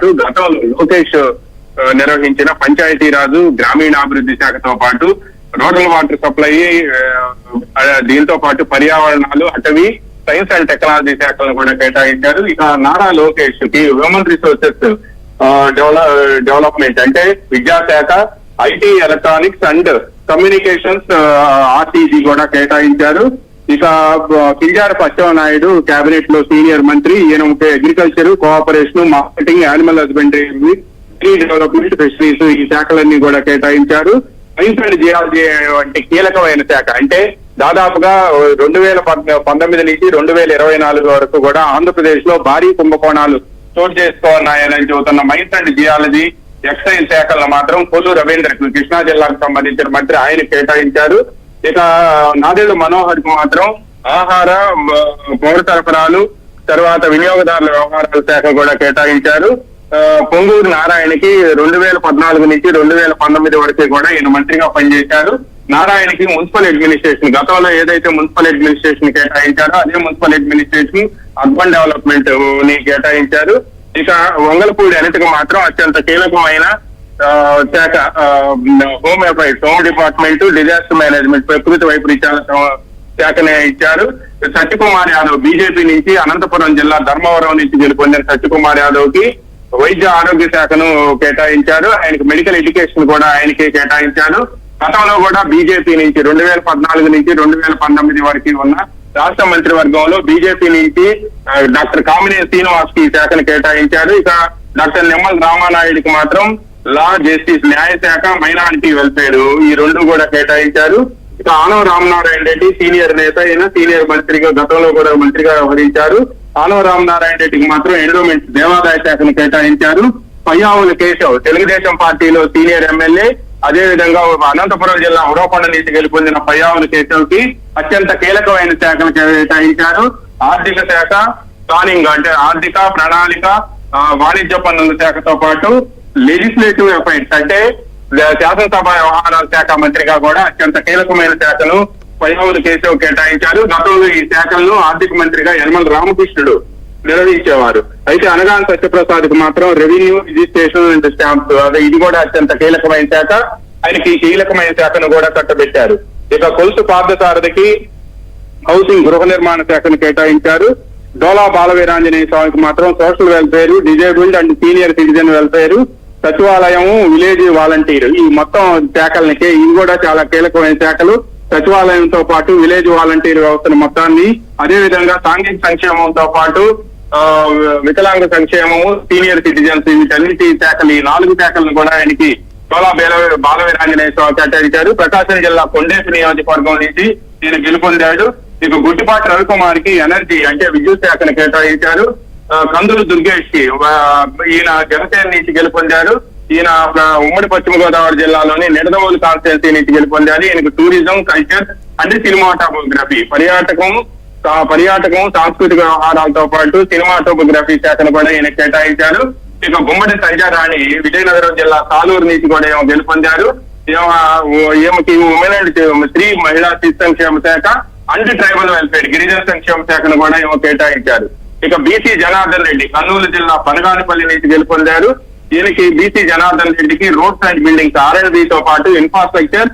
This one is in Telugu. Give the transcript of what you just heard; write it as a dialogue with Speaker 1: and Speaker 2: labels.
Speaker 1: పాటు గతంలో లోకేష్ నిర్వహించిన పంచాయతీరాజు గ్రామీణాభివృద్ధి శాఖతో పాటు రూరల్ వాటర్ సప్లై, దీంతో పాటు పర్యావరణాలు, అటవీ, సైన్స్ అండ్ టెక్నాలజీ శాఖలను కూడా కేటాయించారు. ఇక నారా లోకేష్ కి హ్యూమన్ రిసోర్సెస్ డెవలప్మెంట్ అంటే విద్యాశాఖ, IT, electronics and communications RTG కూడా కేటాయించారు. ఇక కింజారపు అచ్చెన్నాయుడు కేబినెట్ లో సీనియర్ మంత్రి, ఈయన agriculture, cooperation, marketing, animal husbandry, development, fisheries ఈ శాఖలన్నీ కూడా కేటాయించారు. సైన్స్ అండ్ జియాలజీ వంటి కీలకమైన శాఖ అంటే దాదాపుగా 2019 నుంచి 2024 వరకు కూడా ఆంధ్రప్రదేశ్ లో భారీ కుంభకోణాలు చోటు చేసుకోన్నాయని చెబుతున్న మైన్స్ అండ్ జియాలజీ, ఎక్సైజ్ శాఖలను మాత్రం కొల్లు రవీంద్రకు, కృష్ణా జిల్లాకు సంబంధించిన మంత్రి, ఆయన కేటాయించారు. ఇక నాదెళ్ల మనోహర్ కు మాత్రం ఆహార, పౌర సరఫరాలు, తర్వాత వినియోగదారుల వ్యవహారాల శాఖ కూడా కేటాయించారు. పొంగూరు నారాయణకి 2014 నుంచి 2019 వరకు కూడా ఈయన మంత్రిగా పనిచేశారు. నారాయణకి మున్సిపల్ అడ్మినిస్ట్రేషన్, గతంలో ఏదైతే మున్సిపల్ అడ్మినిస్ట్రేషన్ కేటాయించారో అదే మున్సిపల్ అడ్మినిస్ట్రేషన్, అర్బన్ డెవలప్మెంట్ ని కేటాయించారు. ఇక వంగలపూడి అనితకు మాత్రం అత్యంత కీలకమైన శాఖ home affairs, home department, disaster management, ప్రకృతి వైపరీత్యాల శాఖనే ఇచ్చారు. సత్యకుమార్ యాదవ్ బీజేపీ నుంచి అనంతపురం జిల్లా ధర్మవరం నుంచి గెలుపొందిన సత్యకుమార్ యాదవ్ కి వైద్య ఆరోగ్య శాఖను కేటాయించారు. ఆయనకి మెడికల్ ఎడ్యుకేషన్ కూడా ఆయనకే కేటాయించారు. గతంలో కూడా బీజేపీ నుంచి 2014 నుంచి 2019 వరకు ఉన్న రాష్ట్ర మంత్రివర్గంలో బీజేపీ నుంచి డాక్టర్ కామినేని శ్రీనివాస్ కి శాఖను కేటాయించారు. ఇక డాక్టర్ నిమ్మల రామానాయుడికి మాత్రం లా, జస్టిస్, న్యాయశాఖ, మైనారిటీ వెల్ఫేర్ ఈ రెండు కూడా కేటాయించారు. ఇక ఆనవ రామనారాయణ రెడ్డి సీనియర్ నేత, అయినా సీనియర్ మంత్రిగా గతంలో కూడా మంత్రిగా వ్యవహరించారు. ఆనవ రామనారాయణ రెడ్డికి మాత్రం ఎండోమెంట్స్, దేవాదాయ శాఖను కేటాయించారు. పయ్యావుల కేశవ్ తెలుగుదేశం పార్టీలో సీనియర్ ఎమ్మెల్యే, అదేవిధంగా అనంతపురం జిల్లా ఉరవకొండ నుంచి గెలుపొందిన పయ్యావుల కేశవ్ కి అత్యంత కీలకమైన శాఖను కేటాయించారు. ఆర్థిక శాఖ, ప్లానింగ్ అంటే ఆర్థిక ప్రణాళిక, వాణిజ్య పన్నుల శాఖతో పాటు లెజిస్లేటివ్ అఫైర్స్ అంటే శాసనసభ వ్యవహారాల శాఖ మంత్రిగా కూడా అత్యంత కీలకమైన శాఖను పయ్యావుల కేశవ్ కేటాయించారు. గతంలో ఈ శాఖలను ఆర్థిక మంత్రిగా యనమల రామకృష్ణుడు నిర్వహించేవారు. అయితే అనగాని సత్యప్రసాద్ కు మాత్రం రెవెన్యూ, రిజిస్ట్రేషన్ అండ్ స్టాంప్స్, అదే ఇది కూడా అత్యంత కీలకమైన శాఖ. ఆయనకి ఈ కీలకమైన శాఖను కూడా కట్టబెట్టారు. ఇక కొలుసు పార్థసారథికి హౌసింగ్, గృహ నిర్మాణ శాఖను కేటాయించారు. డోలా బాలవీరాంజనేయ స్వామికి మాత్రం social welfare, disabled and senior citizen welfare, సచివాలయం, విలేజ్ వాలంటీర్ ఈ మొత్తం శాఖలకి ఇవి కూడా చాలా కీలకమైన శాఖలు. సచివాలయంతో పాటు విలేజ్ వాలంటీర్ వ్యవస్థను మొత్తాన్ని, అదే విధంగా సాంఘిక సంక్షేమంతో పాటు వికలాంగ సంక్షేమము, సీనియర్ సిటిజన్స్ వీటన్నిటి శాఖలు, ఈ 4 శాఖలను కూడా ఆయనకి డోలా బాలవీరాంజనేయ స్వామి కేటాయించారు. ప్రకాశం జిల్లా కొండేపు నియోజకవర్గం నుంచి ఈయన గెలుపొందాడు. ఇక గుట్టిపాటి రవికుమార్ కి ఎనర్జీ అంటే విద్యుత్ శాఖను కేటాయించారు. కందులు దుర్గేష్ కి ఈయన జనసేన నుంచి గెలుపొందారు. ఈయన ఉమ్మడి పశ్చిమ గోదావరి జిల్లాలోని నిడదవోలు కాన్స్టిట్యున్సీ నుంచి గెలుపొందారు. ఈయనకు టూరిజం, కల్చర్ అంటే సినిమాటోగ్రఫీ, పర్యాటకం, సాంస్కృతిక వ్యవహారాలతో పాటు సినిమాటోగ్రఫీ శాఖను కూడా ఈయన కేటాయించారు. ఇక గుమ్మడి సంజారాణి విజయనగరం జిల్లా సాలూరు నుంచి కూడా ఏమో గెలుపొందారు. ఈమెకి ఉమెన్ అండ్ స్త్రీ మహిళా శిశు సంక్షేమ శాఖ అండ్ ట్రైబల్ వెల్ఫేర్, గిరిజన సంక్షేమ శాఖను కూడా ఏమో కేటాయించారు. ఇక బీసీ జనార్దన్ రెడ్డి కర్నూలు జిల్లా పనగానిపల్లి నుంచి గెలుపొందారు. ఈయనకి బీసీ జనార్దన్ రెడ్డికి రోడ్స్ అండ్ బిల్డింగ్స్, R&B తో పాటు ఇన్ఫ్రాస్ట్రక్చర్,